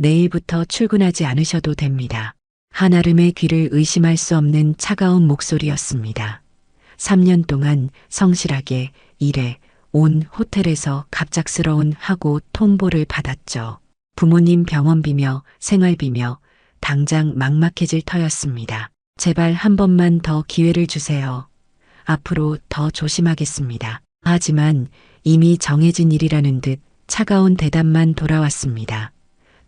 내일부터 출근하지 않으셔도 됩니다. 한아름의 귀를 의심할 수 없는 차가운 목소리였습니다. 3년 동안 성실하게 일해 온 호텔에서 갑작스러운 하고 통보를 받았죠. 부모님 병원비며 생활비며 당장 막막해질 터였습니다. 제발 한 번만 더 기회를 주세요. 앞으로 더 조심하겠습니다. 하지만 이미 정해진 일이라는 듯 차가운 대답만 돌아왔습니다.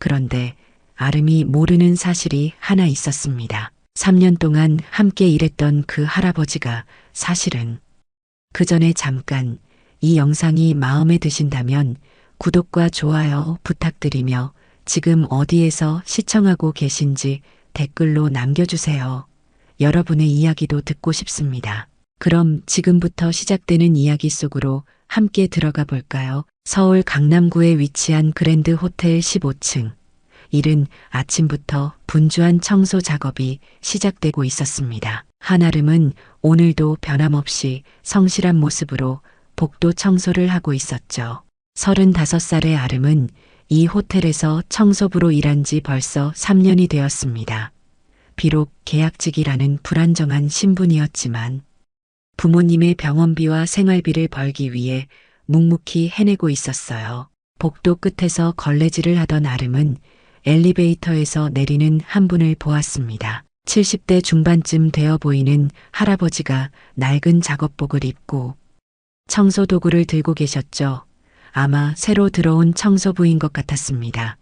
그런데 아름이 모르는 사실이 하나 있었습니다. 3년 동안 함께 일했던 그 할아버지가 사실은 그 전에 잠깐 이 영상이 마음에 드신다면 구독과 좋아요 부탁드리며 지금 어디에서 시청하고 계신지 댓글로 남겨주세요. 여러분의 이야기도 듣고 싶습니다. 그럼 지금부터 시작되는 이야기 속으로 함께 들어가 볼까요? 서울 강남구에 위치한 그랜드 호텔 15층. 이른 아침부터 분주한 청소 작업이 시작되고 있었습니다. 한아름은 오늘도 변함없이 성실한 모습으로 복도 청소를 하고 있었죠. 35살의 아름은 이 호텔에서 청소부로 일한 지 벌써 3년이 되었습니다. 비록 계약직이라는 불안정한 신분이었지만 부모님의 병원비와 생활비를 벌기 위해 묵묵히 해내고 있었어요. 복도 끝에서 걸레질을 하던 아름은 엘리베이터에서 내리는 한 분을 보았습니다. 70대 중반쯤 되어 보이는 할아버지가 낡은 작업복을 입고 청소 도구를 들고 계셨죠. 아마 새로 들어온 청소부인 것 같았습니다.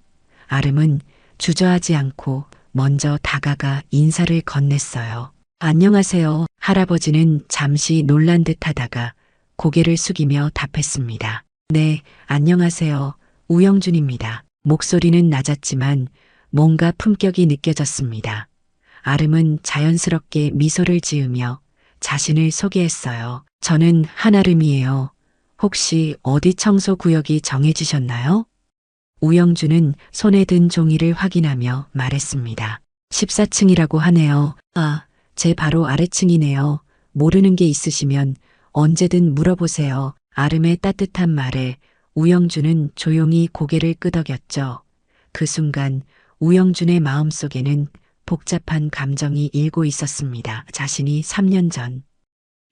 아름은 주저하지 않고 먼저 다가가 인사를 건넸어요. 안녕하세요. 할아버지는 잠시 놀란 듯 하다가 고개를 숙이며 답했습니다. 네, 안녕하세요. 우영준입니다. 목소리는 낮았지만 뭔가 품격이 느껴졌습니다. 아름은 자연스럽게 미소를 지으며 자신을 소개했어요. 저는 한아름이에요. 혹시 어디 청소 구역이 정해지셨나요? 우영준은 손에 든 종이를 확인하며 말했습니다. 14층이라고 하네요. 아, 제 바로 아래층이네요. 모르는 게 있으시면 언제든 물어보세요. 아름의 따뜻한 말에 우영준은 조용히 고개를 끄덕였죠. 그 순간 우영준의 마음속에는 복잡한 감정이 일고 있었습니다. 자신이 3년 전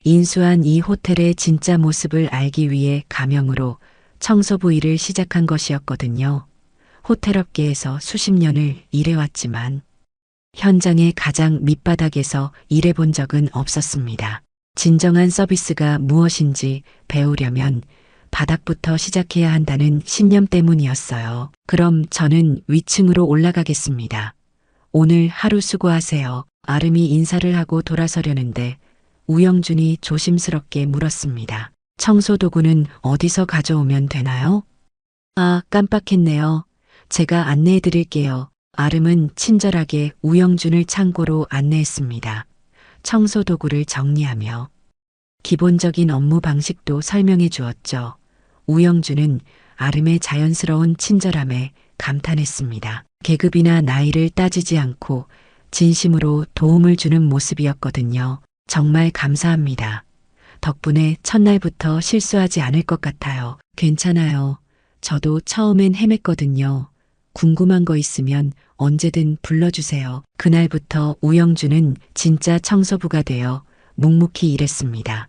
인수한 이 호텔의 진짜 모습을 알기 위해 가명으로 청소부 일을 시작한 것이었거든요. 호텔업계에서 수십 년을 일해왔지만 현장의 가장 밑바닥에서 일해본 적은 없었습니다. 진정한 서비스가 무엇인지 배우려면 바닥부터 시작해야 한다는 신념 때문이었어요. 그럼 저는 위층으로 올라가겠습니다. 오늘 하루 수고하세요. 아름이 인사를 하고 돌아서려는데 우영준이 조심스럽게 물었습니다. 청소 도구는 어디서 가져오면 되나요? 아, 깜빡했네요. 제가 안내해 드릴게요. 아름은 친절하게 우영준을 창고로 안내했습니다. 청소 도구를 정리하며 기본적인 업무 방식도 설명해 주었죠. 우영준은 아름의 자연스러운 친절함에 감탄했습니다. 계급이나 나이를 따지지 않고 진심으로 도움을 주는 모습이었거든요. 정말 감사합니다. 덕분에 첫날부터 실수하지 않을 것 같아요. 괜찮아요. 저도 처음엔 헤맸거든요. 궁금한 거 있으면 언제든 불러주세요. 그날부터 우영준은 진짜 청소부가 되어 묵묵히 일했습니다.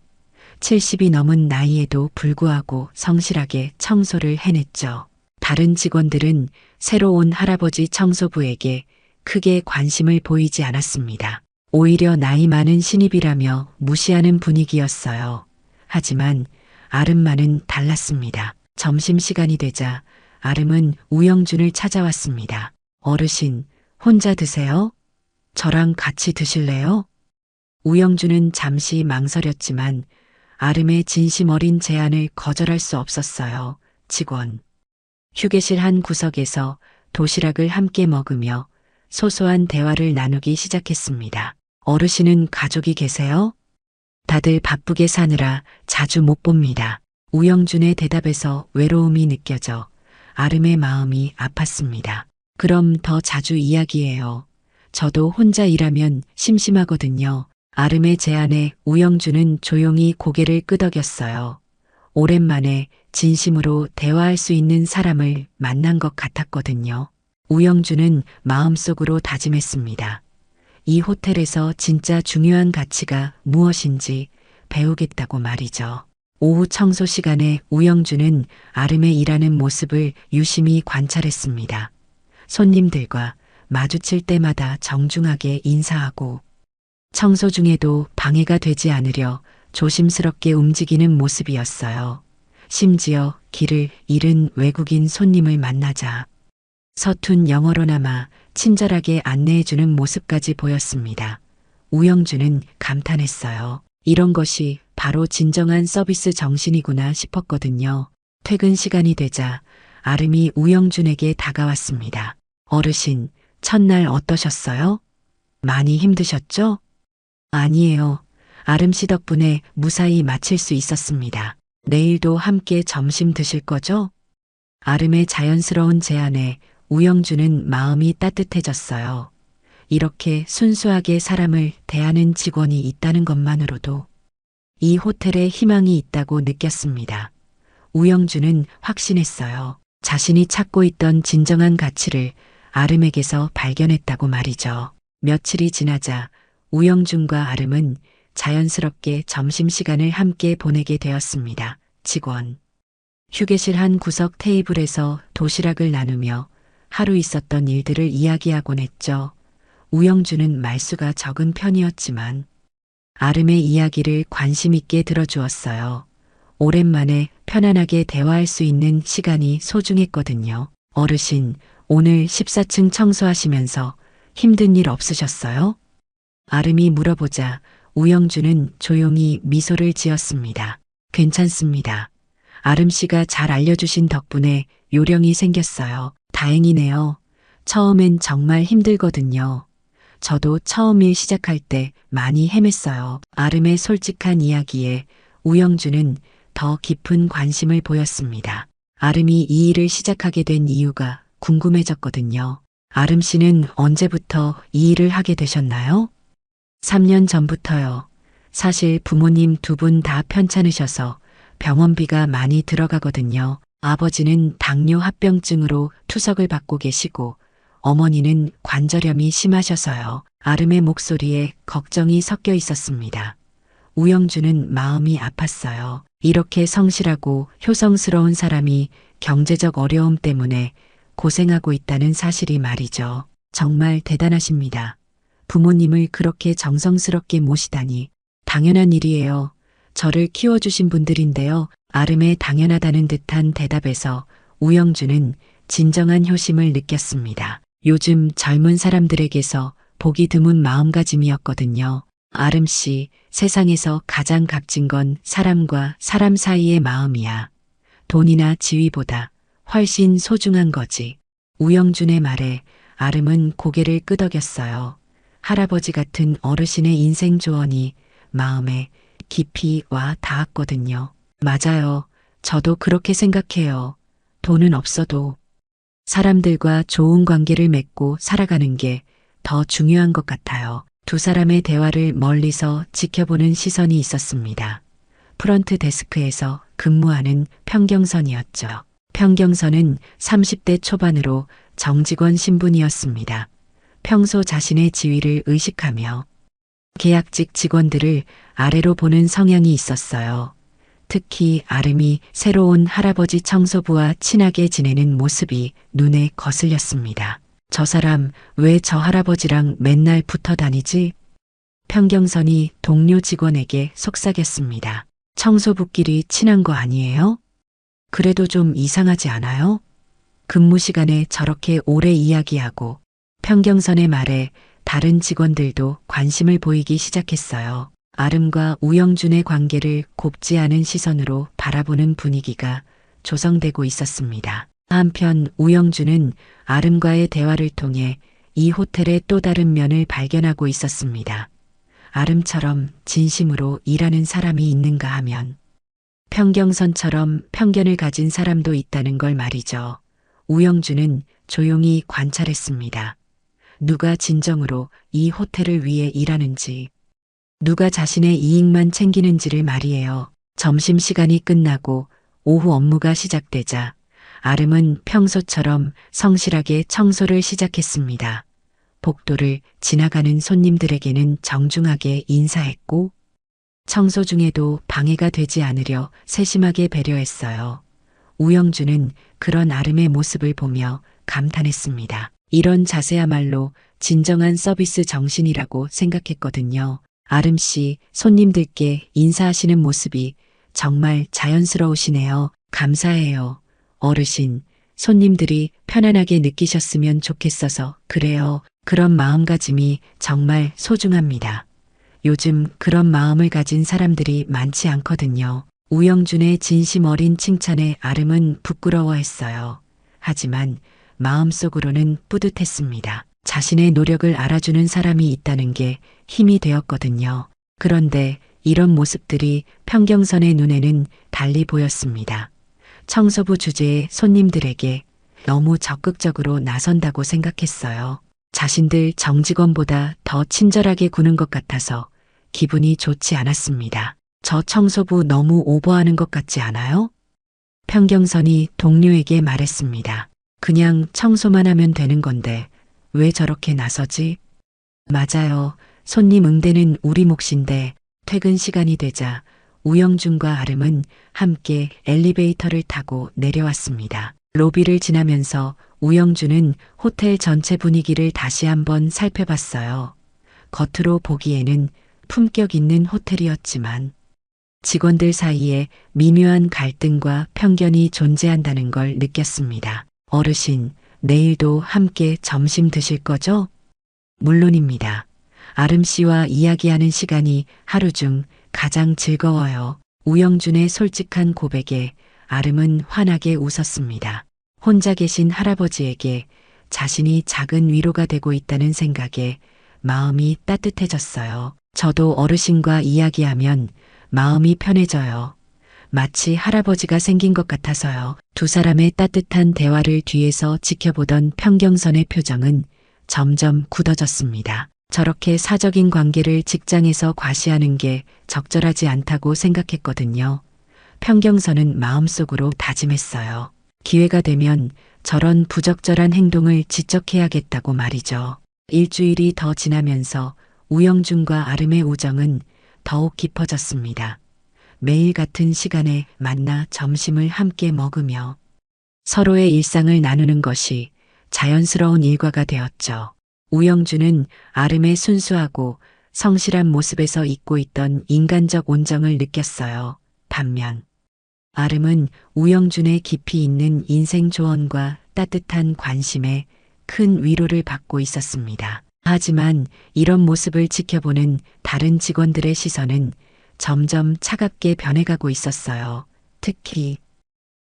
70이 넘은 나이에도 불구하고 성실하게 청소를 해냈죠. 다른 직원들은 새로 온 할아버지 청소부에게 크게 관심을 보이지 않았습니다. 오히려 나이 많은 신입이라며 무시하는 분위기였어요. 하지만 아름만은 달랐습니다. 점심시간이 되자 아름은 우영준을 찾아왔습니다. 어르신, 혼자 드세요? 저랑 같이 드실래요? 우영준은 잠시 망설였지만 아름의 진심 어린 제안을 거절할 수 없었어요. 직원. 휴게실 한 구석에서 도시락을 함께 먹으며 소소한 대화를 나누기 시작했습니다. 어르신은 가족이 계세요? 다들 바쁘게 사느라 자주 못 봅니다. 우영준의 대답에서 외로움이 느껴져 아름의 마음이 아팠습니다. 그럼 더 자주 이야기해요. 저도 혼자 일하면 심심하거든요. 아름의 제안에 우영준은 조용히 고개를 끄덕였어요. 오랜만에 진심으로 대화할 수 있는 사람을 만난 것 같았거든요. 우영주는 마음속으로 다짐했습니다. 이 호텔에서 진짜 중요한 가치가 무엇인지 배우겠다고 말이죠. 오후 청소 시간에 우영주는 아름의 일하는 모습을 유심히 관찰했습니다. 손님들과 마주칠 때마다 정중하게 인사하고 청소 중에도 방해가 되지 않으려 조심스럽게 움직이는 모습이었어요. 심지어 길을 잃은 외국인 손님을 만나자 서툰 영어로나마 친절하게 안내해주는 모습까지 보였습니다. 우영주는 감탄했어요. 이런 것이 바로 진정한 서비스 정신이구나 싶었거든요. 퇴근 시간이 되자 아름이 우영준에게 다가왔습니다. 어르신, 첫날 어떠셨어요? 많이 힘드셨죠? 아니에요. 아름 씨 덕분에 무사히 마칠 수 있었습니다. 내일도 함께 점심 드실 거죠? 아름의 자연스러운 제안에 우영주는 마음이 따뜻해졌어요. 이렇게 순수하게 사람을 대하는 직원이 있다는 것만으로도 이 호텔에 희망이 있다고 느꼈습니다. 우영주는 확신했어요. 자신이 찾고 있던 진정한 가치를 아름에게서 발견했다고 말이죠. 며칠이 지나자 우영준과 아름은 자연스럽게 점심시간을 함께 보내게 되었습니다. 직원. 휴게실 한 구석 테이블에서 도시락을 나누며 하루 있었던 일들을 이야기하곤 했죠. 우영주는 말수가 적은 편이었지만 아름의 이야기를 관심 있게 들어주었어요. 오랜만에 편안하게 대화할 수 있는 시간이 소중했거든요. 어르신, 오늘 14층 청소하시면서 힘든 일 없으셨어요? 아름이 물어보자 우영주는 조용히 미소를 지었습니다. 괜찮습니다. 아름 씨가 잘 알려주신 덕분에 요령이 생겼어요. 다행이네요. 처음엔 정말 힘들거든요. 저도 처음 일 시작할 때 많이 헤맸어요. 아름의 솔직한 이야기에 우영주는 더 깊은 관심을 보였습니다. 아름이 이 일을 시작하게 된 이유가 궁금해졌거든요. 아름 씨는 언제부터 이 일을 하게 되셨나요? 3년 전부터요. 사실 부모님 두 분 다 편찮으셔서 병원비가 많이 들어가거든요. 아버지는 당뇨 합병증으로 투석을 받고 계시고 어머니는 관절염이 심하셔서요. 아름의 목소리에 걱정이 섞여 있었습니다. 우영주는 마음이 아팠어요. 이렇게 성실하고 효성스러운 사람이 경제적 어려움 때문에 고생하고 있다는 사실이 말이죠. 정말 대단하십니다. 부모님을 그렇게 정성스럽게 모시다니 당연한 일이에요. 저를 키워주신 분들인데요. 아름의 당연하다는 듯한 대답에서 우영주는 진정한 효심을 느꼈습니다. 요즘 젊은 사람들에게서 보기 드문 마음가짐이었거든요. 아름 씨, 세상에서 가장 값진 건 사람과 사람 사이의 마음이야. 돈이나 지위보다 훨씬 소중한 거지. 우영준의 말에 아름은 고개를 끄덕였어요. 할아버지 같은 어르신의 인생 조언이 마음에 깊이 와 닿았거든요. 맞아요. 저도 그렇게 생각해요. 돈은 없어도 사람들과 좋은 관계를 맺고 살아가는 게 더 중요한 것 같아요. 두 사람의 대화를 멀리서 지켜보는 시선이 있었습니다. 프런트 데스크에서 근무하는 평경선이었죠. 평경선은 30대 초반으로 정직원 신분이었습니다. 평소 자신의 지위를 의식하며 계약직 직원들을 아래로 보는 성향이 있었어요. 특히 아름이 새로운 할아버지 청소부와 친하게 지내는 모습이 눈에 거슬렸습니다. 저 사람 왜 저 할아버지랑 맨날 붙어 다니지? 평경선이 동료 직원에게 속삭였습니다. 청소부끼리 친한 거 아니에요? 그래도 좀 이상하지 않아요? 근무 시간에 저렇게 오래 이야기하고 평경선의 말에 다른 직원들도 관심을 보이기 시작했어요. 아름과 우영준의 관계를 곱지 않은 시선으로 바라보는 분위기가 조성되고 있었습니다. 한편 우영준은 아름과의 대화를 통해 이 호텔의 또 다른 면을 발견하고 있었습니다. 아름처럼 진심으로 일하는 사람이 있는가 하면 평경선처럼 편견을 가진 사람도 있다는 걸 말이죠. 우영준은 조용히 관찰했습니다. 누가 진정으로 이 호텔을 위해 일하는지, 누가 자신의 이익만 챙기는지를 말이에요. 점심시간이 끝나고 오후 업무가 시작되자 아름은 평소처럼 성실하게 청소를 시작했습니다. 복도를 지나가는 손님들에게는 정중하게 인사했고, 청소 중에도 방해가 되지 않으려 세심하게 배려했어요. 우영주는 그런 아름의 모습을 보며 감탄했습니다. 이런 자세야말로 진정한 서비스 정신이라고 생각했거든요. 아름 씨, 손님들께 인사하시는 모습이 정말 자연스러우시네요. 감사해요. 어르신, 손님들이 편안하게 느끼셨으면 좋겠어서 그래요. 그런 마음가짐이 정말 소중합니다. 요즘 그런 마음을 가진 사람들이 많지 않거든요. 우영준의 진심 어린 칭찬에 아름은 부끄러워했어요. 하지만 마음속으로는 뿌듯했습니다. 자신의 노력을 알아주는 사람이 있다는 게 힘이 되었거든요. 그런데 이런 모습들이 평경선의 눈에는 달리 보였습니다. 청소부 주제에 손님들에게 너무 적극적으로 나선다고 생각했어요. 자신들 정직원보다 더 친절하게 구는 것 같아서 기분이 좋지 않았습니다. 저 청소부 너무 오버하는 것 같지 않아요? 평경선이 동료에게 말했습니다. 그냥 청소만 하면 되는 건데 왜 저렇게 나서지? 맞아요. 손님 응대는 우리 몫인데 퇴근 시간이 되자 우영준과 아름은 함께 엘리베이터를 타고 내려왔습니다. 로비를 지나면서 우영준은 호텔 전체 분위기를 다시 한번 살펴봤어요. 겉으로 보기에는 품격 있는 호텔이었지만 직원들 사이에 미묘한 갈등과 편견이 존재한다는 걸 느꼈습니다. 어르신, 내일도 함께 점심 드실 거죠? 물론입니다. 아름 씨와 이야기하는 시간이 하루 중 가장 즐거워요. 우영준의 솔직한 고백에 아름은 환하게 웃었습니다. 혼자 계신 할아버지에게 자신이 작은 위로가 되고 있다는 생각에 마음이 따뜻해졌어요. 저도 어르신과 이야기하면 마음이 편해져요. 마치 할아버지가 생긴 것 같아서요. 두 사람의 따뜻한 대화를 뒤에서 지켜보던 평경선의 표정은 점점 굳어졌습니다. 저렇게 사적인 관계를 직장에서 과시하는 게 적절하지 않다고 생각했거든요. 평경선은 마음속으로 다짐했어요. 기회가 되면 저런 부적절한 행동을 지적해야겠다고 말이죠. 일주일이 더 지나면서 우영준과 아름의 우정은 더욱 깊어졌습니다. 매일 같은 시간에 만나 점심을 함께 먹으며 서로의 일상을 나누는 것이 자연스러운 일과가 되었죠. 우영준은 아름의 순수하고 성실한 모습에서 잊고 있던 인간적 온정을 느꼈어요. 반면 아름은 우영준의 깊이 있는 인생 조언과 따뜻한 관심에 큰 위로를 받고 있었습니다. 하지만 이런 모습을 지켜보는 다른 직원들의 시선은 점점 차갑게 변해가고 있었어요. 특히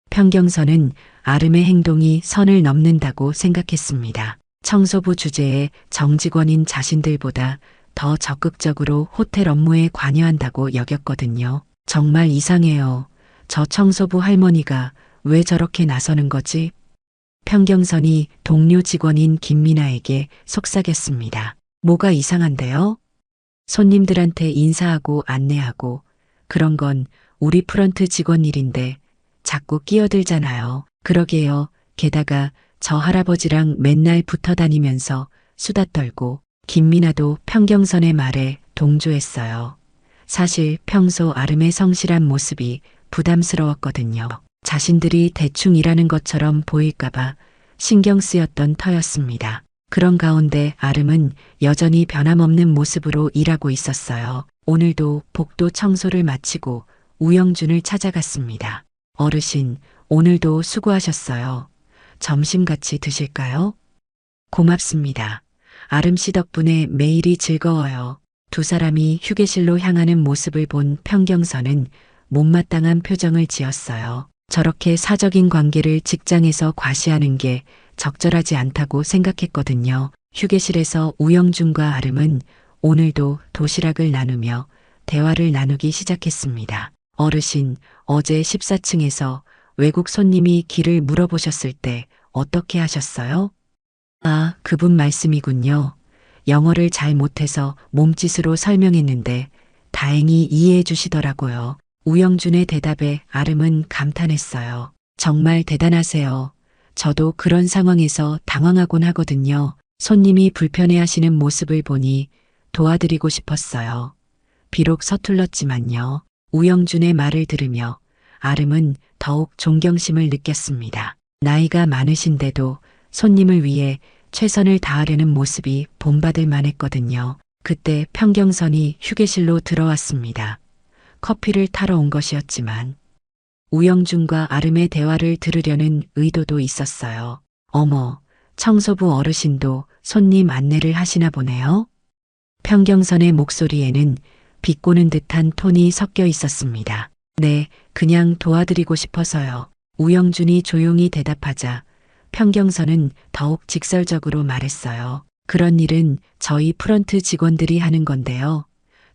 평경선은 아름의 행동이 선을 넘는다고 생각했습니다. 청소부 주제에 정직원인 자신들보다 더 적극적으로 호텔 업무에 관여한다고 여겼거든요. 정말 이상해요. 저 청소부 할머니가 왜 저렇게 나서는 거지? 평경선이 동료 직원인 김미나에게 속삭였습니다. 뭐가 이상한데요? 손님들한테 인사하고 안내하고 그런 건 우리 프런트 직원 일인데 자꾸 끼어들잖아요. 그러게요. 게다가 저 할아버지랑 맨날 붙어 다니면서 수다 떨고 김미나도 평경선의 말에 동조했어요. 사실 평소 아름의 성실한 모습이 부담스러웠거든요. 자신들이 대충 일하는 것처럼 보일까봐 신경 쓰였던 터였습니다. 그런 가운데 아름은 여전히 변함없는 모습으로 일하고 있었어요. 오늘도 복도 청소를 마치고 우영준을 찾아갔습니다. 어르신, 오늘도 수고하셨어요. 점심 같이 드실까요? 고맙습니다. 아름 씨 덕분에 매일이 즐거워요. 두 사람이 휴게실로 향하는 모습을 본 평경선은 못마땅한 표정을 지었어요. 저렇게 사적인 관계를 직장에서 과시하는 게 적절하지 않다고 생각했거든요. 휴게실에서 우영준과 아름은 오늘도 도시락을 나누며 대화를 나누기 시작했습니다. 어르신, 어제 14층에서 외국 손님이 길을 물어보셨을 때 어떻게 하셨어요? 아, 그분 말씀이군요. 영어를 잘 못해서 몸짓으로 설명했는데 다행히 이해해 주시더라고요. 우영준의 대답에 아름은 감탄했어요. 정말 대단하세요. 저도 그런 상황에서 당황하곤 하거든요. 손님이 불편해하시는 모습을 보니 도와드리고 싶었어요. 비록 서툴렀지만요. 우영준의 말을 들으며 아름은 더욱 존경심을 느꼈습니다. 나이가 많으신데도 손님을 위해 최선을 다하려는 모습이 본받을 만했거든요. 그때 평경선이 휴게실로 들어왔습니다. 커피를 타러 온 것이었지만 우영준과 아름의 대화를 들으려는 의도도 있었어요. 어머, 청소부 어르신도 손님 안내를 하시나 보네요. 평경선의 목소리에는 비꼬는 듯한 톤이 섞여 있었습니다. 네, 그냥 도와드리고 싶어서요. 우영준이 조용히 대답하자 평경선은 더욱 직설적으로 말했어요. 그런 일은 저희 프런트 직원들이 하는 건데요.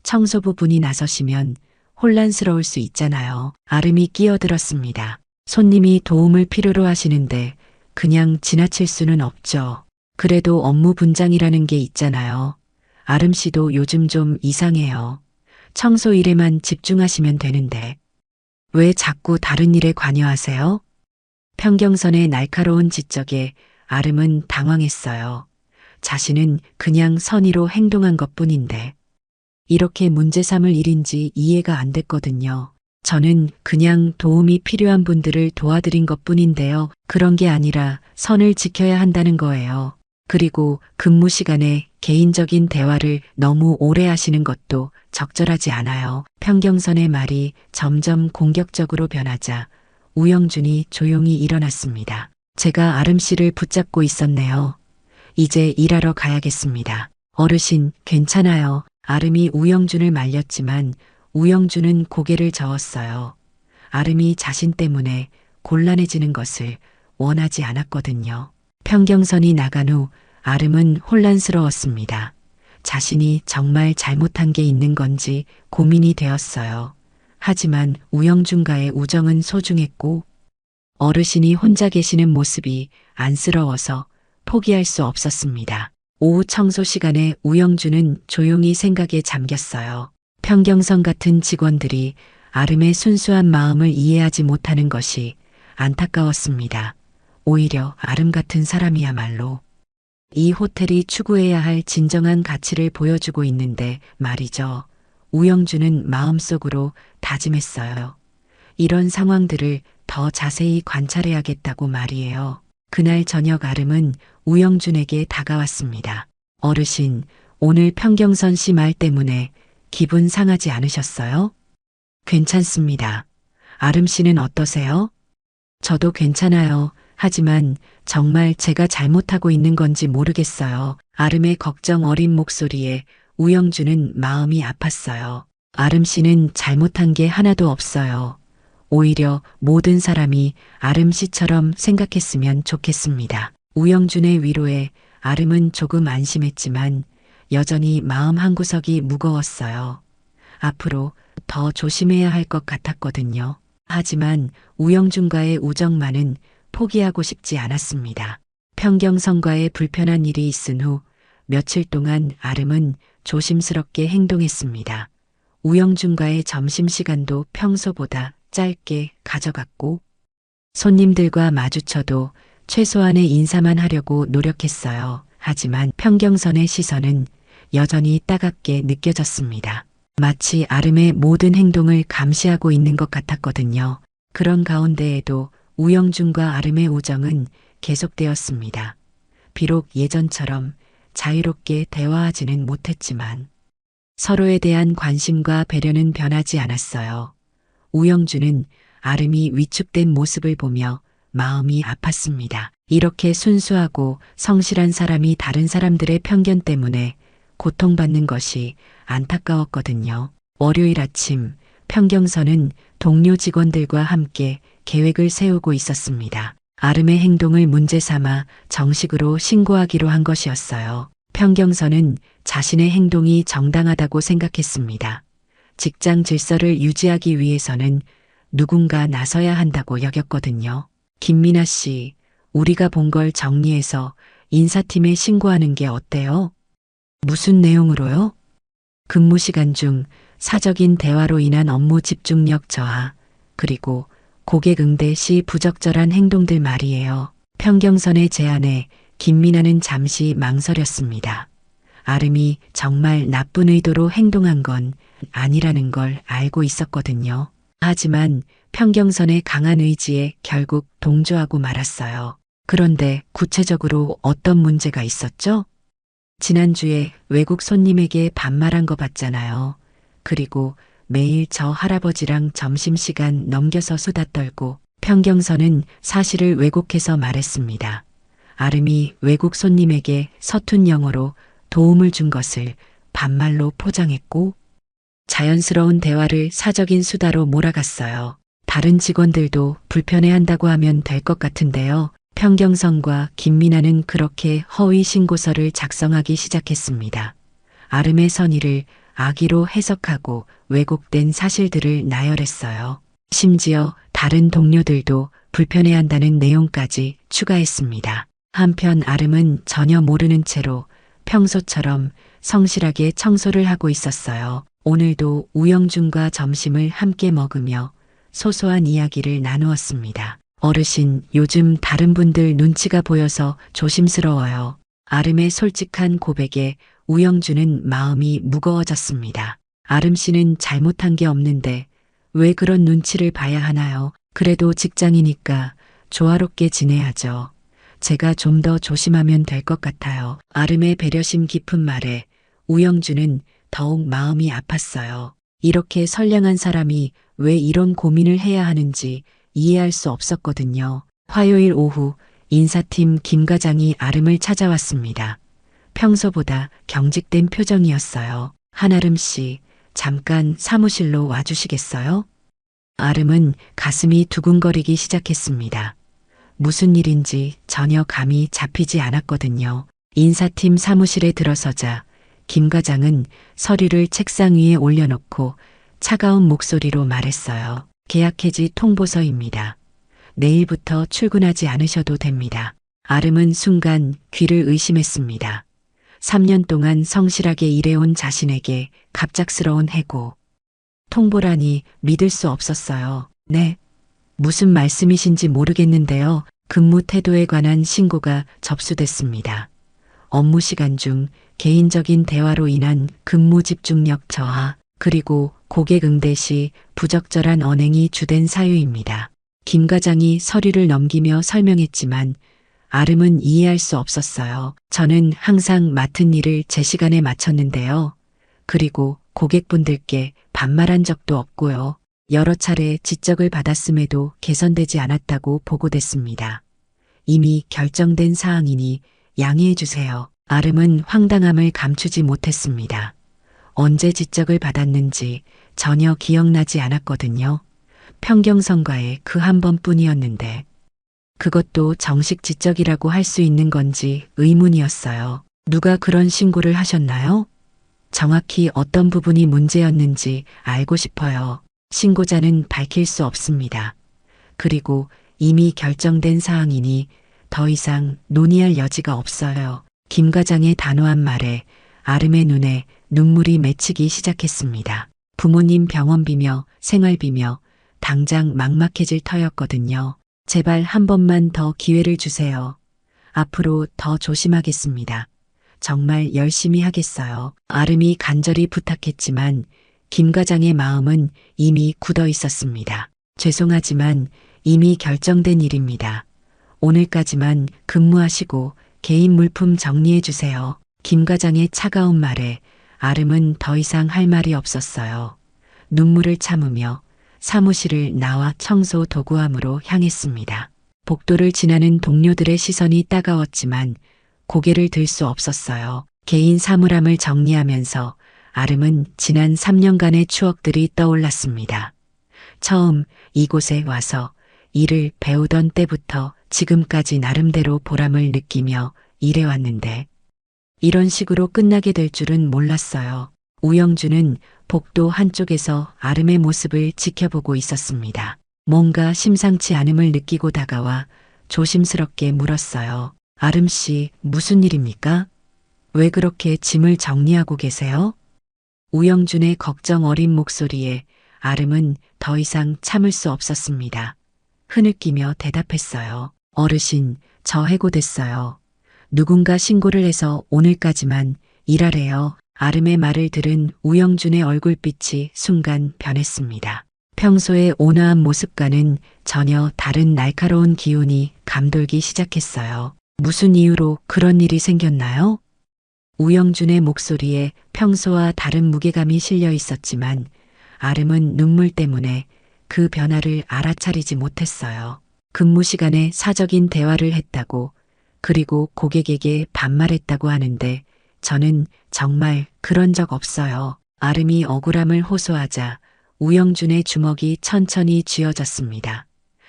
청소부 분이 나서시면 혼란스러울 수 있잖아요. 아름이 끼어들었습니다. 손님이 도움을 필요로 하시는데 그냥 지나칠 수는 없죠. 그래도 업무 분장이라는 게 있잖아요. 아름 씨도 요즘 좀 이상해요. 청소 일에만 집중하시면 되는데 왜 자꾸 다른 일에 관여하세요? 평경선의 날카로운 지적에 아름은 당황했어요. 자신은 그냥 선의로 행동한 것뿐인데 이렇게 문제 삼을 일인지 이해가 안 됐거든요. 저는 그냥 도움이 필요한 분들을 도와드린 것뿐인데요. 그런 게 아니라 선을 지켜야 한다는 거예요. 그리고 근무 시간에 개인적인 대화를 너무 오래 하시는 것도 적절하지 않아요. 평경선의 말이 점점 공격적으로 변하자 우영준이 조용히 일어났습니다. 제가 아름 씨를 붙잡고 있었네요. 이제 일하러 가야겠습니다. 어르신, 괜찮아요. 아름이 우영준을 말렸지만 우영준은 고개를 저었어요. 아름이 자신 때문에 곤란해지는 것을 원하지 않았거든요. 평경선이 나간 후 아름은 혼란스러웠습니다. 자신이 정말 잘못한 게 있는 건지 고민이 되었어요. 하지만 우영준과의 우정은 소중했고 어르신이 혼자 계시는 모습이 안쓰러워서 포기할 수 없었습니다. 오후 청소 시간에 우영준은 조용히 생각에 잠겼어요. 평경선 같은 직원들이 아름의 순수한 마음을 이해하지 못하는 것이 안타까웠습니다. 오히려 아름 같은 사람이야말로 이 호텔이 추구해야 할 진정한 가치를 보여주고 있는데 말이죠. 우영준은 마음속으로 다짐했어요. 이런 상황들을 더 자세히 관찰해야겠다고 말이에요. 그날 저녁 아름은 우영준에게 다가왔습니다. 어르신, 오늘 평경선 씨 말 때문에 기분 상하지 않으셨어요? 괜찮습니다. 아름 씨는 어떠세요? 저도 괜찮아요. 하지만 정말 제가 잘못하고 있는 건지 모르겠어요. 아름의 걱정 어린 목소리에 우영준은 마음이 아팠어요. 아름 씨는 잘못한 게 하나도 없어요. 오히려 모든 사람이 아름 씨처럼 생각했으면 좋겠습니다. 우영준의 위로에 아름은 조금 안심했지만 여전히 마음 한구석이 무거웠어요. 앞으로 더 조심해야 할 것 같았거든요. 하지만 우영준과의 우정만은 포기하고 싶지 않았습니다. 평경선과의 불편한 일이 있은 후 며칠 동안 아름은 조심스럽게 행동했습니다. 우영준과의 점심시간도 평소보다 짧게 가져갔고 손님들과 마주쳐도 최소한의 인사만 하려고 노력했어요. 하지만 평경선의 시선은 여전히 따갑게 느껴졌습니다. 마치 아름의 모든 행동을 감시하고 있는 것 같았거든요. 그런 가운데에도 우영준과 아름의 우정은 계속되었습니다. 비록 예전처럼 자유롭게 대화하지는 못했지만 서로에 대한 관심과 배려는 변하지 않았어요. 우영준은 아름이 위축된 모습을 보며 마음이 아팠습니다. 이렇게 순수하고 성실한 사람이 다른 사람들의 편견 때문에 고통받는 것이 안타까웠거든요. 월요일 아침 평경선은 동료 직원들과 함께 계획을 세우고 있었습니다. 아름의 행동을 문제 삼아 정식으로 신고하기로 한 것이었어요. 평경선은 자신의 행동이 정당하다고 생각했습니다. 직장 질서를 유지하기 위해서는 누군가 나서야 한다고 여겼거든요. 김민아 씨, 우리가 본 걸 정리해서 인사팀에 신고하는 게 어때요? 무슨 내용으로요? 근무 시간 중 사적인 대화로 인한 업무 집중력 저하, 그리고 고객 응대 시 부적절한 행동들 말이에요. 평경선의 제안에 김미나는 잠시 망설였습니다. 아름이 정말 나쁜 의도로 행동한 건 아니라는 걸 알고 있었거든요. 하지만 평경선의 강한 의지에 결국 동조하고 말았어요. 그런데 구체적으로 어떤 문제가 있었죠? 지난주에 외국 손님에게 반말한 거 봤잖아요. 그리고 매일 저 할아버지랑 점심시간 넘겨서 수다 떨고 평경선은 사실을 왜곡해서 말했습니다. 아름이 외국 손님에게 서툰 영어로 도움을 준 것을 반말로 포장했고 자연스러운 대화를 사적인 수다로 몰아갔어요. 다른 직원들도 불편해한다고 하면 될 것 같은데요. 평경선과 김미나는 그렇게 허위 신고서를 작성하기 시작했습니다. 아름의 선의를 악의로 해석하고 왜곡된 사실들을 나열했어요. 심지어 다른 동료들도 불편해한다는 내용까지 추가했습니다. 한편 아름은 전혀 모르는 채로 평소처럼 성실하게 청소를 하고 있었어요. 오늘도 우영준과 점심을 함께 먹으며 소소한 이야기를 나누었습니다. 어르신, 요즘 다른 분들 눈치가 보여서 조심스러워요. 아름의 솔직한 고백에 우영준은 마음이 무거워졌습니다. 아름 씨는 잘못한 게 없는데 왜 그런 눈치를 봐야 하나요? 그래도 직장이니까 조화롭게 지내야죠. 제가 좀 더 조심하면 될 것 같아요. 아름의 배려심 깊은 말에 우영준은 더욱 마음이 아팠어요. 이렇게 선량한 사람이 왜 이런 고민을 해야 하는지 이해할 수 없었거든요. 화요일 오후 인사팀 김 과장이 아름을 찾아왔습니다. 평소보다 경직된 표정이었어요. 한아름 씨, 잠깐 사무실로 와주시겠어요? 아름은 가슴이 두근거리기 시작했습니다. 무슨 일인지 전혀 감이 잡히지 않았거든요. 인사팀 사무실에 들어서자 김 과장은 서류를 책상 위에 올려놓고 차가운 목소리로 말했어요. 계약 해지 통보서입니다. 내일부터 출근하지 않으셔도 됩니다. 아름은 순간 귀를 의심했습니다. 3년 동안 성실하게 일해온 자신에게 갑작스러운 해고. 통보라니 믿을 수 없었어요. 네. 무슨 말씀이신지 모르겠는데요. 근무 태도에 관한 신고가 접수됐습니다. 업무 시간 중 개인적인 대화로 인한 근무 집중력 저하, 그리고 고객 응대 시 부적절한 언행이 주된 사유입니다. 김 과장이 서류를 넘기며 설명했지만 아름은 이해할 수 없었어요. 저는 항상 맡은 일을 제 시간에 마쳤는데요. 그리고 고객분들께 반말한 적도 없고요. 여러 차례 지적을 받았음에도 개선되지 않았다고 보고됐습니다. 이미 결정된 사항이니 양해해 주세요. 아름은 황당함을 감추지 못했습니다. 언제 지적을 받았는지 전혀 기억나지 않았거든요. 평경선과의 그 한 번뿐이었는데 그것도 정식 지적이라고 할 수 있는 건지 의문이었어요. 누가 그런 신고를 하셨나요? 정확히 어떤 부분이 문제였는지 알고 싶어요. 신고자는 밝힐 수 없습니다. 그리고 이미 결정된 사항이니 더 이상 논의할 여지가 없어요. 김 과장의 단호한 말에 아름의 눈에 눈물이 맺히기 시작했습니다. 부모님 병원비며 생활비며 당장 막막해질 터였거든요. 제발 한 번만 더 기회를 주세요. 앞으로 더 조심하겠습니다. 정말 열심히 하겠어요. 아름이 간절히 부탁했지만 김 과장의 마음은 이미 굳어 있었습니다. 죄송하지만 이미 결정된 일입니다. 오늘까지만 근무하시고 개인 물품 정리해 주세요. 김 과장의 차가운 말에 아름은 더 이상 할 말이 없었어요. 눈물을 참으며 사무실을 나와 청소 도구함으로 향했습니다. 복도를 지나는 동료들의 시선이 따가웠지만 고개를 들 수 없었어요. 개인 사물함을 정리하면서 아름은 지난 3년간의 추억들이 떠올랐습니다. 처음 이곳에 와서 일을 배우던 때부터 지금까지 나름대로 보람을 느끼며 일해왔는데 이런 식으로 끝나게 될 줄은 몰랐어요. 우영주는 복도 한쪽에서 아름의 모습을 지켜보고 있었습니다. 뭔가 심상치 않음을 느끼고 다가와 조심스럽게 물었어요. 아름 씨, 무슨 일입니까? 왜 그렇게 짐을 정리하고 계세요? 우영준의 걱정 어린 목소리에 아름은 더 이상 참을 수 없었습니다. 흐느끼며 대답했어요. 어르신, 저 해고됐어요. 누군가 신고를 해서 오늘까지만 일하래요. 아름의 말을 들은 우영준의 얼굴빛이 순간 변했습니다. 평소의 온화한 모습과는 전혀 다른 날카로운 기운이 감돌기 시작했어요. 무슨 이유로 그런 일이 생겼나요? 우영준의 목소리에 평소와 다른 무게감이 실려 있었지만 아름은 눈물 때문에 그 변화를 알아차리지 못했어요. 근무 시간에 사적인 대화를 했다고, 그리고 고객에게 반말했다고 하는데 저는 정말 그런 적 없어요. 아름이 억울함을 호소하자 우영준의 주먹이 천천히 쥐어졌습니다.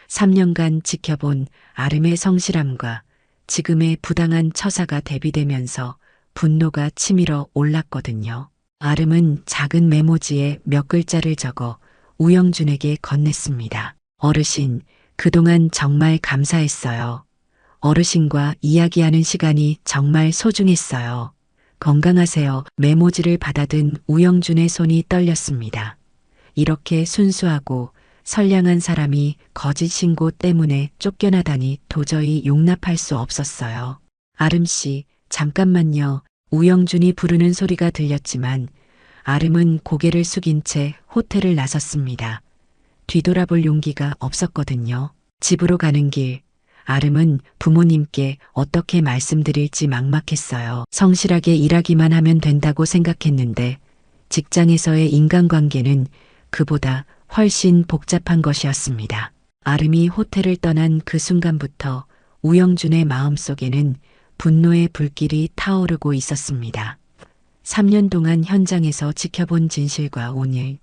3년간 지켜본 아름의 성실함과 지금의 부당한 처사가 대비되면서 분노가 치밀어 올랐거든요. 아름은 작은 메모지에 몇 글자를 적어 우영준에게 건넸습니다. 어르신, 그동안 정말 감사했어요. 어르신과 이야기하는 시간이 정말 소중했어요. 건강하세요. 메모지를 받아든 우영준의 손이 떨렸습니다. 이렇게 순수하고 선량한 사람이 거짓 신고 때문에 쫓겨나다니 도저히 용납할 수 없었어요. 아름씨, 잠깐만요. 우영준이 부르는 소리가 들렸지만 아름은 고개를 숙인 채 호텔을 나섰습니다. 뒤돌아볼 용기가 없었거든요. 집으로 가는 길, 아름은 부모님께 어떻게 말씀드릴지 막막했어요. 성실하게 일하기만 하면 된다고 생각했는데 직장에서의 인간관계는 그보다 훨씬 복잡한 것이었습니다. 아름이 호텔을 떠난 그 순간부터 우영준의 마음속에는 분노의 불길이 타오르고 있었습니다. 3년 동안 현장에서 지켜본 진실과 오늘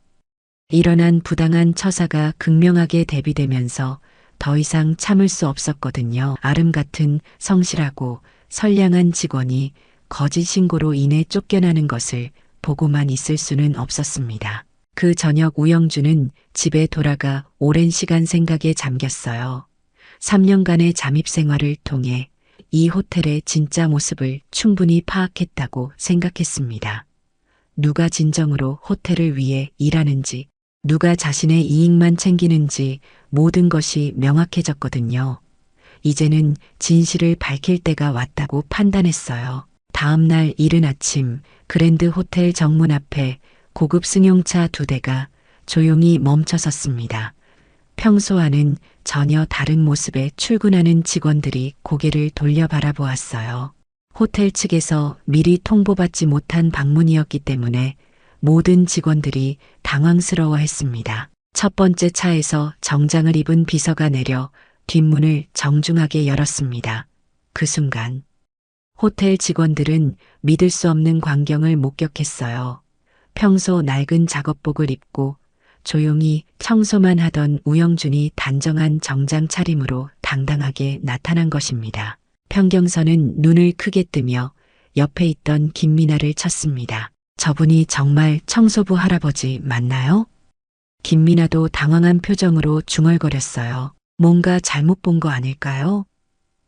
일어난 부당한 처사가 극명하게 대비되면서 더 이상 참을 수 없었거든요. 아름 같은 성실하고 선량한 직원이 거짓 신고로 인해 쫓겨나는 것을 보고만 있을 수는 없었습니다. 그 저녁 우영준은 집에 돌아가 오랜 시간 생각에 잠겼어요. 3년간의 잠입 생활을 통해 이 호텔의 진짜 모습을 충분히 파악했다고 생각했습니다. 누가 진정으로 호텔을 위해 일하는지, 누가 자신의 이익만 챙기는지 모든 것이 명확해졌거든요. 이제는 진실을 밝힐 때가 왔다고 판단했어요. 다음 날 이른 아침 그랜드 호텔 정문 앞에 고급 승용차 2대가 조용히 멈춰섰습니다. 평소와는 전혀 다른 모습의 출근하는 직원들이 고개를 돌려 바라보았어요. 호텔 측에서 미리 통보받지 못한 방문이었기 때문에 모든 직원들이 당황스러워했습니다. 첫 번째 차에서 정장을 입은 비서가 내려 뒷문을 정중하게 열었습니다. 그 순간 호텔 직원들은 믿을 수 없는 광경을 목격했어요. 평소 낡은 작업복을 입고 조용히 청소만 하던 우영준이 단정한 정장 차림으로 당당하게 나타난 것입니다. 평경선은 눈을 크게 뜨며 옆에 있던 김미나를 쳤습니다. 저분이 정말 청소부 할아버지 맞나요? 김미나도 당황한 표정으로 중얼거렸어요. 뭔가 잘못 본 거 아닐까요?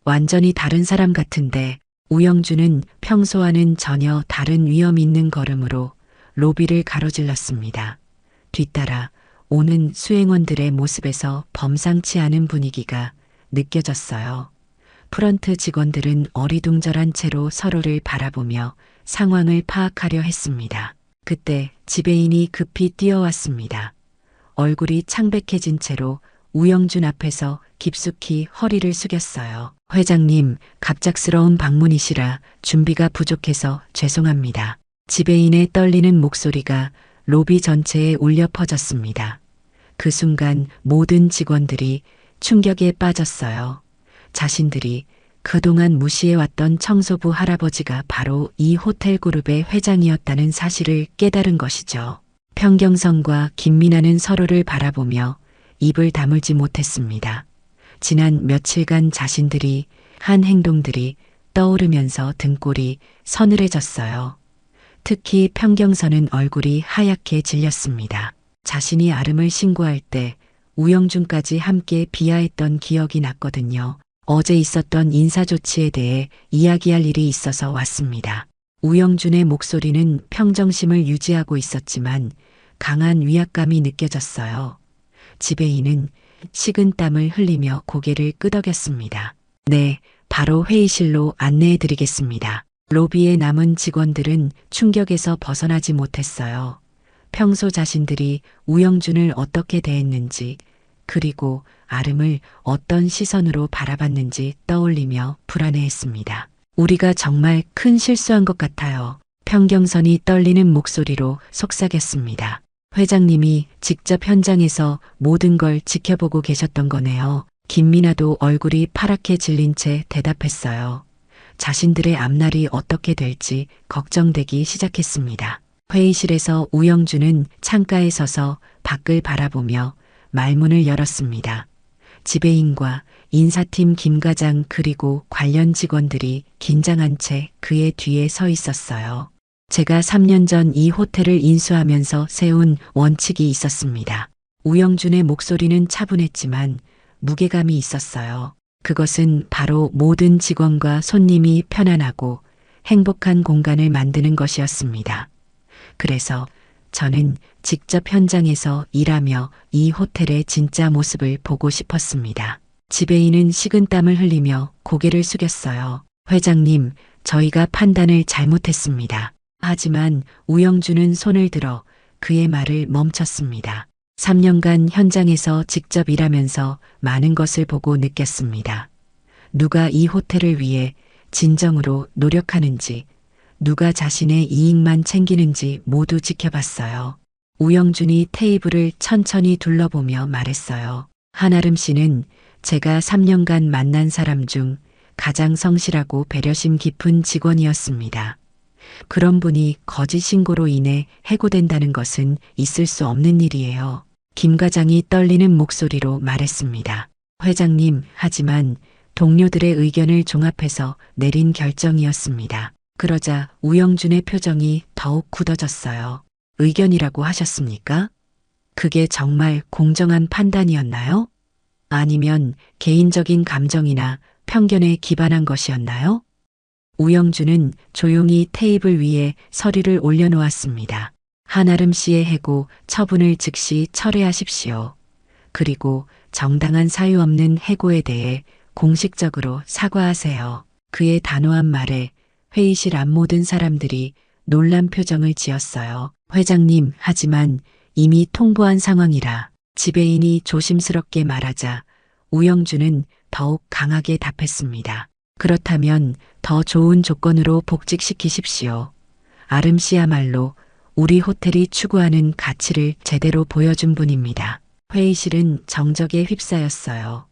완전히 다른 사람 같은데 우영준은 평소와는 전혀 다른 위험 있는 걸음으로 로비를 가로질렀습니다. 뒤따라 오는 수행원들의 모습에서 범상치 않은 분위기가 느껴졌어요. 프런트 직원들은 어리둥절한 채로 서로를 바라보며 상황을 파악하려 했습니다. 그때 지배인이 급히 뛰어왔습니다. 얼굴이 창백해진 채로 우영준 앞에서 깊숙이 허리를 숙였어요. 회장님, 갑작스러운 방문이시라 준비가 부족해서 죄송합니다. 지배인의 떨리는 목소리가 로비 전체에 울려 퍼졌습니다. 그 순간 모든 직원들이 충격에 빠졌어요. 자신들이 그동안 무시해왔던 청소부 할아버지가 바로 이 호텔 그룹의 회장이었다는 사실을 깨달은 것이죠. 평경선과 김미나는 서로를 바라보며 입을 다물지 못했습니다. 지난 며칠간 자신들이 한 행동들이 떠오르면서 등골이 서늘해졌어요. 특히 평경선은 얼굴이 하얗게 질렸습니다. 자신이 아름을 신고할 때 우영준까지 함께 비하했던 기억이 났거든요. 어제 있었던 인사조치에 대해 이야기할 일이 있어서 왔습니다. 우영준의 목소리는 평정심을 유지하고 있었지만 강한 위압감이 느껴졌어요. 지배인은 식은땀을 흘리며 고개를 끄덕였습니다. 네, 바로 회의실로 안내해 드리겠습니다. 로비에 남은 직원들은 충격에서 벗어나지 못했어요. 평소 자신들이 우영준을 어떻게 대했는지, 그리고 아름을 어떤 시선으로 바라봤는지 떠올리며 불안해했습니다. 우리가 정말 큰 실수한 것 같아요. 평경선이 떨리는 목소리로 속삭였습니다. 회장님이 직접 현장에서 모든 걸 지켜보고 계셨던 거네요. 김미나도 얼굴이 파랗게 질린 채 대답했어요. 자신들의 앞날이 어떻게 될지 걱정되기 시작했습니다. 회의실에서 우영준은 창가에 서서 밖을 바라보며 말문을 열었습니다. 지배인과 인사팀 김 과장 그리고 관련 직원들이 긴장한 채 그의 뒤에 서 있었어요. 제가 3년 전 이 호텔을 인수하면서 세운 원칙이 있었습니다. 우영준의 목소리는 차분했지만 무게감이 있었어요. 그것은 바로 모든 직원과 손님이 편안하고 행복한 공간을 만드는 것이었습니다. 그래서 저는 직접 현장에서 일하며 이 호텔의 진짜 모습을 보고 싶었습니다. 지배인은 식은땀을 흘리며 고개를 숙였어요. 회장님, 저희가 판단을 잘못했습니다. 하지만 우영준은 손을 들어 그의 말을 멈췄습니다. 3년간 현장에서 직접 일하면서 많은 것을 보고 느꼈습니다. 누가 이 호텔을 위해 진정으로 노력하는지, 누가 자신의 이익만 챙기는지 모두 지켜봤어요. 우영준이 테이블을 천천히 둘러보며 말했어요. 한아름 씨는 제가 3년간 만난 사람 중 가장 성실하고 배려심 깊은 직원이었습니다. 그런 분이 거짓 신고로 인해 해고된다는 것은 있을 수 없는 일이에요. 김 과장이 떨리는 목소리로 말했습니다. 회장님, 하지만 동료들의 의견을 종합해서 내린 결정이었습니다. 그러자 우영준의 표정이 더욱 굳어졌어요. 의견이라고 하셨습니까? 그게 정말 공정한 판단이었나요? 아니면 개인적인 감정이나 편견에 기반한 것이었나요? 우영준은 조용히 테이블 위에 서류를 올려놓았습니다. 한아름 씨의 해고 처분을 즉시 철회하십시오. 그리고 정당한 사유 없는 해고에 대해 공식적으로 사과하세요. 그의 단호한 말에 회의실 앞 모든 사람들이 놀란 표정을 지었어요. 회장님, 하지만 이미 통보한 상황이라. 지배인이 조심스럽게 말하자 우영준은 더욱 강하게 답했습니다. 그렇다면 더 좋은 조건으로 복직시키십시오. 아름 씨야말로 우리 호텔이 추구하는 가치를 제대로 보여준 분입니다. 회의실은 정적에 휩싸였어요.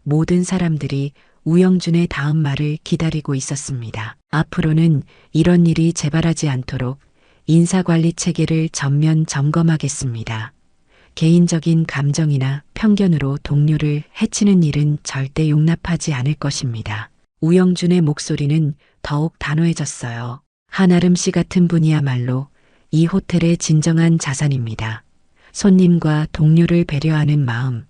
모든 사람들이 우영준의 다음 말을 기다리고 있었습니다. 앞으로는 이런 일이 재발하지 않도록 인사관리 체계를 전면 점검하겠습니다. 개인적인 감정이나 편견으로 동료를 해치는 일은 절대 용납하지 않을 것입니다. 우영준의 목소리는 더욱 단호해졌어요. 한아름 씨 같은 분이야말로 이 호텔의 진정한 자산입니다. 손님과 동료를 배려하는 마음,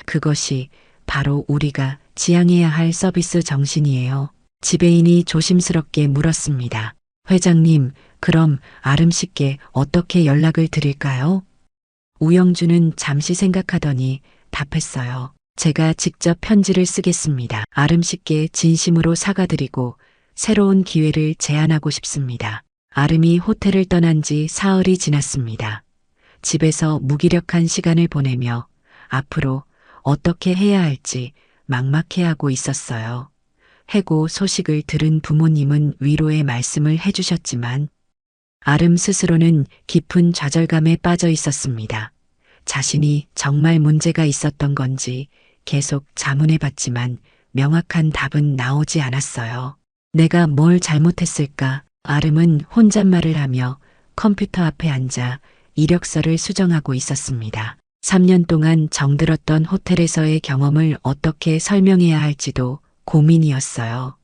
그것이 바로 우리가 지향해야 할 서비스 정신이에요. 지배인이 조심스럽게 물었습니다. 회장님, 그럼 아름 씨께 어떻게 연락을 드릴까요? 우영준은 잠시 생각하더니 답했어요. 제가 직접 편지를 쓰겠습니다. 아름 씨께 진심으로 사과드리고 새로운 기회를 제안하고 싶습니다. 아름이 호텔을 떠난 지 사흘이 지났습니다. 집에서 무기력한 시간을 보내며 앞으로 어떻게 해야 할지 막막해하고 있었어요. 해고 소식을 들은 부모님은 위로의 말씀을 해주셨지만 아름 스스로는 깊은 좌절감에 빠져 있었습니다. 자신이 정말 문제가 있었던 건지 계속 자문해봤지만 명확한 답은 나오지 않았어요. 내가 뭘 잘못했을까? 아름은 혼잣말을 하며 컴퓨터 앞에 앉아 이력서를 수정하고 있었습니다. 3년 동안 정들었던 호텔에서의 경험을 어떻게 설명해야 할지도 고민이었어요.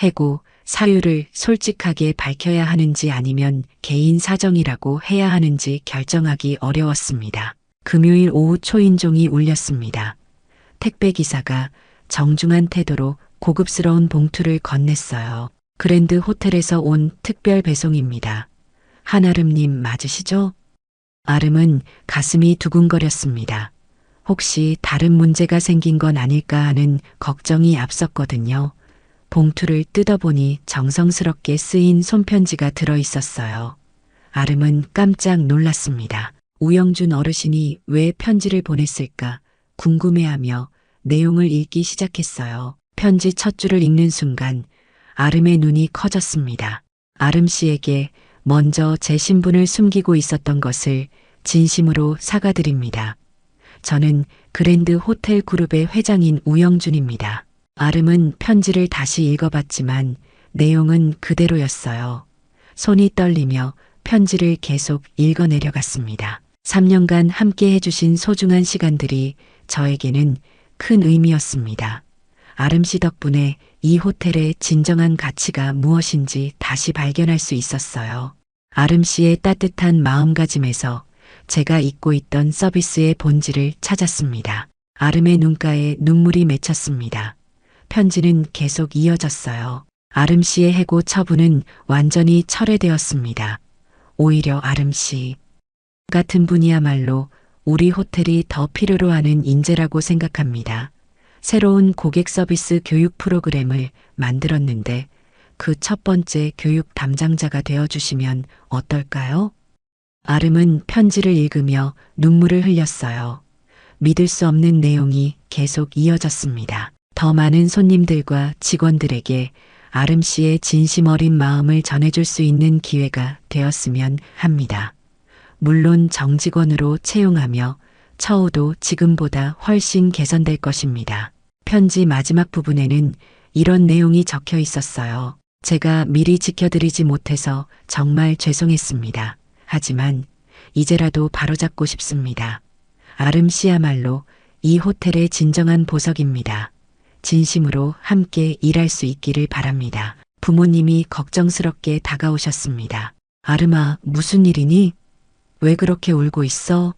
해고, 사유를 솔직하게 밝혀야 하는지 아니면 개인 사정이라고 해야 하는지 결정하기 어려웠습니다. 금요일 오후 초인종이 울렸습니다. 택배기사가 정중한 태도로 고급스러운 봉투를 건넸어요. 그랜드 호텔에서 온 특별 배송입니다. 한아름님 맞으시죠? 아름은 가슴이 두근거렸습니다. 혹시 다른 문제가 생긴 건 아닐까 하는 걱정이 앞섰거든요. 봉투를 뜯어보니 정성스럽게 쓰인 손편지가 들어 있었어요. 아름은 깜짝 놀랐습니다. 우영준 어르신이 왜 편지를 보냈을까 궁금해하며 내용을 읽기 시작했어요. 편지 첫 줄을 읽는 순간 아름의 눈이 커졌습니다. 아름 씨에게 먼저 제 신분을 숨기고 있었던 것을 진심으로 사과드립니다. 저는 그랜드 호텔 그룹의 회장인 우영준입니다. 아름은 편지를 다시 읽어봤지만 내용은 그대로였어요. 손이 떨리며 편지를 계속 읽어내려갔습니다. 3년간 함께 해주신 소중한 시간들이 저에게는 큰 의미였습니다. 아름 씨 덕분에 이 호텔의 진정한 가치가 무엇인지 다시 발견할 수 있었어요. 아름 씨의 따뜻한 마음가짐에서 제가 잊고 있던 서비스의 본질을 찾았습니다. 아름의 눈가에 눈물이 맺혔습니다. 편지는 계속 이어졌어요. 아름 씨의 해고 처분은 완전히 철회되었습니다. 오히려 아름 씨 같은 분이야말로 우리 호텔이 더 필요로 하는 인재라고 생각합니다. 새로운 고객 서비스 교육 프로그램을 만들었는데 그 첫 번째 교육 담당자가 되어주시면 어떨까요? 아름은 편지를 읽으며 눈물을 흘렸어요. 믿을 수 없는 내용이 계속 이어졌습니다. 더 많은 손님들과 직원들에게 아름 씨의 진심 어린 마음을 전해줄 수 있는 기회가 되었으면 합니다. 물론 정직원으로 채용하며 처우도 지금보다 훨씬 개선될 것입니다. 편지 마지막 부분에는 이런 내용이 적혀 있었어요. 제가 미리 지켜드리지 못해서 정말 죄송했습니다. 하지만 이제라도 바로잡고 싶습니다. 아름 씨야말로 이 호텔의 진정한 보석입니다. 진심으로 함께 일할 수 있기를 바랍니다. 부모님이 걱정스럽게 다가오셨습니다. 아름아, 무슨 일이니? 왜 그렇게 울고 있어?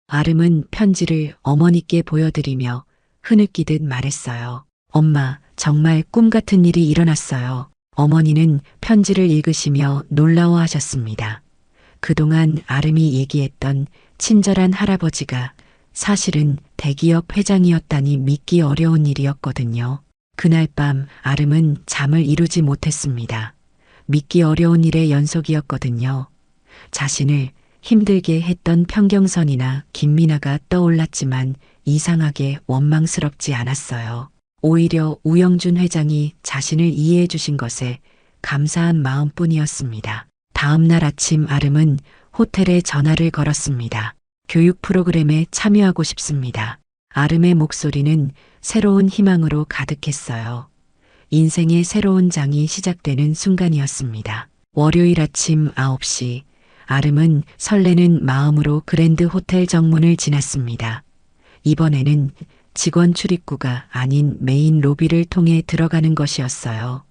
아름은 편지를 어머니께 보여드리며 흐느끼듯 말했어요. 엄마, 정말 꿈 같은 일이 일어났어요. 어머니는 편지를 읽으시며 놀라워하셨습니다. 그동안 아름이 얘기했던 친절한 할아버지가 사실은 대기업 회장이었다니 믿기 어려운 일이었거든요. 그날 밤 아름은 잠을 이루지 못했습니다. 믿기 어려운 일의 연속이었거든요. 자신을 힘들게 했던 평경선이나 김미나가 떠올랐지만 이상하게 원망스럽지 않았어요. 오히려 우영준 회장이 자신을 이해해 주신 것에 감사한 마음뿐이었습니다. 다음 날 아침 아름은 호텔에 전화를 걸었습니다. 교육 프로그램에 참여하고 싶습니다. 아름의 목소리는 새로운 희망으로 가득했어요. 인생의 새로운 장이 시작되는 순간이었습니다. 월요일 아침 9시 아름은 설레는 마음으로 그랜드 호텔 정문을 지났습니다. 이번에는 직원 출입구가 아닌 메인 로비를 통해 들어가는 것이었어요.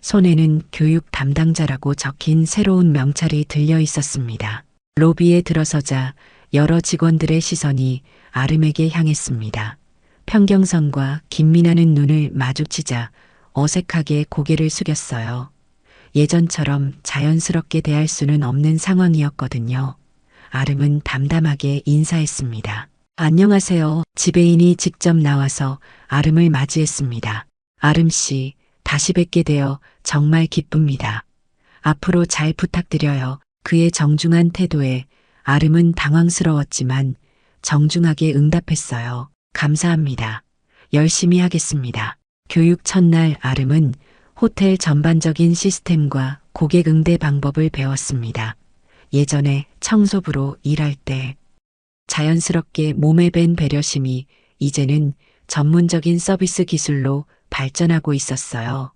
손에는 교육 담당자라고 적힌 새로운 명찰이 들려 있었습니다. 로비에 들어서자 여러 직원들의 시선이 아름에게 향했습니다. 평경선과 김미나는 눈을 마주치자 어색하게 고개를 숙였어요. 예전처럼 자연스럽게 대할 수는 없는 상황이었거든요. 아름은 담담하게 인사했습니다. 안녕하세요. 지배인이 직접 나와서 아름을 맞이했습니다. 아름 씨, 다시 뵙게 되어 정말 기쁩니다. 앞으로 잘 부탁드려요. 그의 정중한 태도에 아름은 당황스러웠지만 정중하게 응답했어요. 감사합니다. 열심히 하겠습니다. 교육 첫날 아름은 호텔 전반적인 시스템과 고객 응대 방법을 배웠습니다. 예전에 청소부로 일할 때 자연스럽게 몸에 밴 배려심이 이제는 전문적인 서비스 기술로 발전하고 있었어요.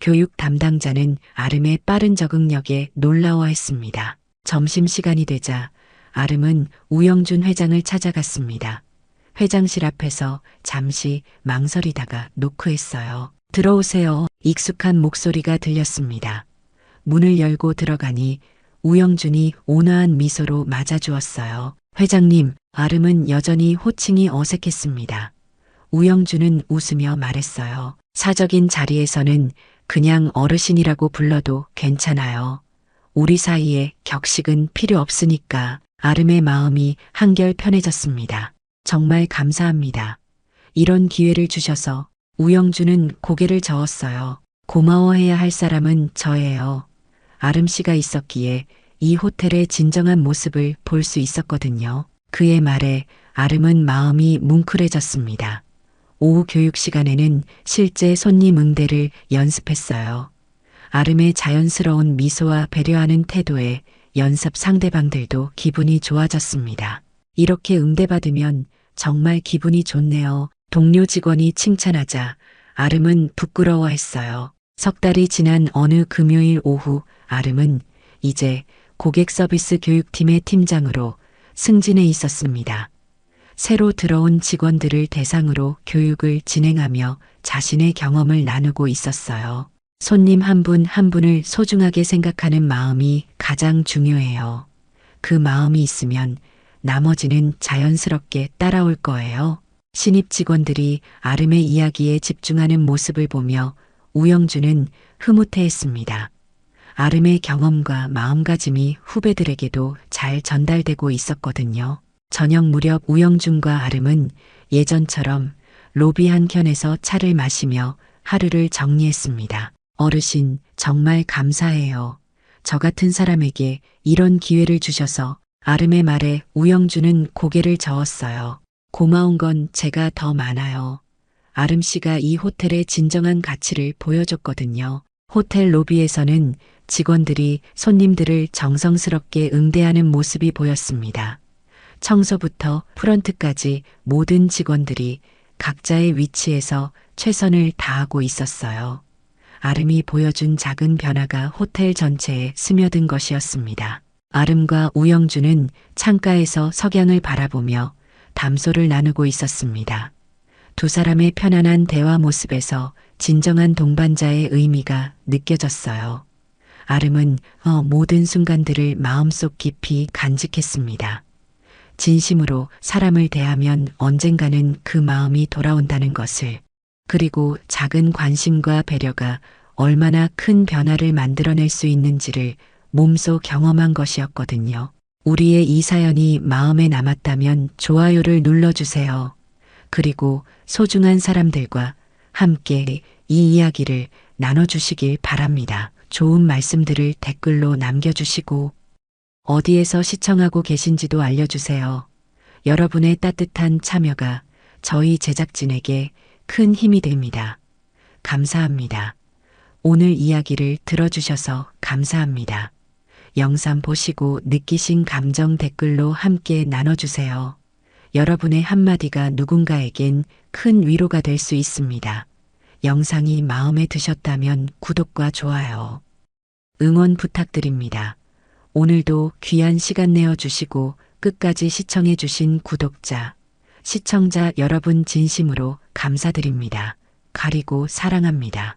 교육 담당자는 아름의 빠른 적응력에 놀라워했습니다. 점심시간이 되자 아름은 우영준 회장을 찾아갔습니다. 회장실 앞에서 잠시 망설이다가 노크했어요. 들어오세요. 익숙한 목소리가 들렸습니다. 문을 열고 들어가니 우영준이 온화한 미소로 맞아주었어요. 회장님, 아름은 여전히 호칭이 어색했습니다. 우영준은 웃으며 말했어요. 사적인 자리에서는 그냥 어르신이라고 불러도 괜찮아요. 우리 사이에 격식은 필요 없으니까. 아름의 마음이 한결 편해졌습니다. 정말 감사합니다. 이런 기회를 주셔서. 우영주는 고개를 저었어요. 고마워해야 할 사람은 저예요. 아름 씨가 있었기에 이 호텔의 진정한 모습을 볼 수 있었거든요. 그의 말에 아름은 마음이 뭉클해졌습니다. 오후 교육 시간에는 실제 손님 응대를 연습했어요. 아름의 자연스러운 미소와 배려하는 태도에 연습 상대방들도 기분이 좋아졌습니다. 이렇게 응대받으면 정말 기분이 좋네요. 동료 직원이 칭찬하자 아름은 부끄러워했어요. 석 달이 지난 어느 금요일 오후 아름은 이제 고객 서비스 교육팀의 팀장으로 승진해 있었습니다. 새로 들어온 직원들을 대상으로 교육을 진행하며 자신의 경험을 나누고 있었어요. 손님 한 분 한 분을 소중하게 생각하는 마음이 가장 중요해요. 그 마음이 있으면 나머지는 자연스럽게 따라올 거예요. 신입 직원들이 아름의 이야기에 집중하는 모습을 보며 우영주는 흐뭇해했습니다. 아름의 경험과 마음가짐이 후배들에게도 잘 전달되고 있었거든요. 저녁 무렵 우영준과 아름은 예전처럼 로비 한켠에서 차를 마시며 하루를 정리했습니다. 어르신, 정말 감사해요. 저 같은 사람에게 이런 기회를 주셔서. 아름의 말에 우영준은 고개를 저었어요. 고마운 건 제가 더 많아요. 아름 씨가 이 호텔의 진정한 가치를 보여줬거든요. 호텔 로비에서는 직원들이 손님들을 정성스럽게 응대하는 모습이 보였습니다. 청소부터 프런트까지 모든 직원들이 각자의 위치에서 최선을 다하고 있었어요. 아름이 보여준 작은 변화가 호텔 전체에 스며든 것이었습니다. 아름과 우영주는 창가에서 석양을 바라보며 담소를 나누고 있었습니다. 두 사람의 편안한 대화 모습에서 진정한 동반자의 의미가 느껴졌어요. 아름은 모든 순간들을 마음속 깊이 간직했습니다. 진심으로 사람을 대하면 언젠가는 그 마음이 돌아온다는 것을, 그리고 작은 관심과 배려가 얼마나 큰 변화를 만들어낼 수 있는지를 몸소 경험한 것이었거든요. 우리의 이 사연이 마음에 남았다면 좋아요를 눌러주세요. 그리고 소중한 사람들과 함께 이 이야기를 나눠주시길 바랍니다. 좋은 말씀들을 댓글로 남겨주시고 어디에서 시청하고 계신지도 알려주세요. 여러분의 따뜻한 참여가 저희 제작진에게 큰 힘이 됩니다. 감사합니다. 오늘 이야기를 들어주셔서 감사합니다. 영상 보시고 느끼신 감정 댓글로 함께 나눠주세요. 여러분의 한마디가 누군가에겐 큰 위로가 될 수 있습니다. 영상이 마음에 드셨다면 구독과 좋아요, 응원 부탁드립니다. 오늘도 귀한 시간 내어주시고 끝까지 시청해주신 구독자, 시청자 여러분 진심으로 감사드립니다. 가리고 사랑합니다.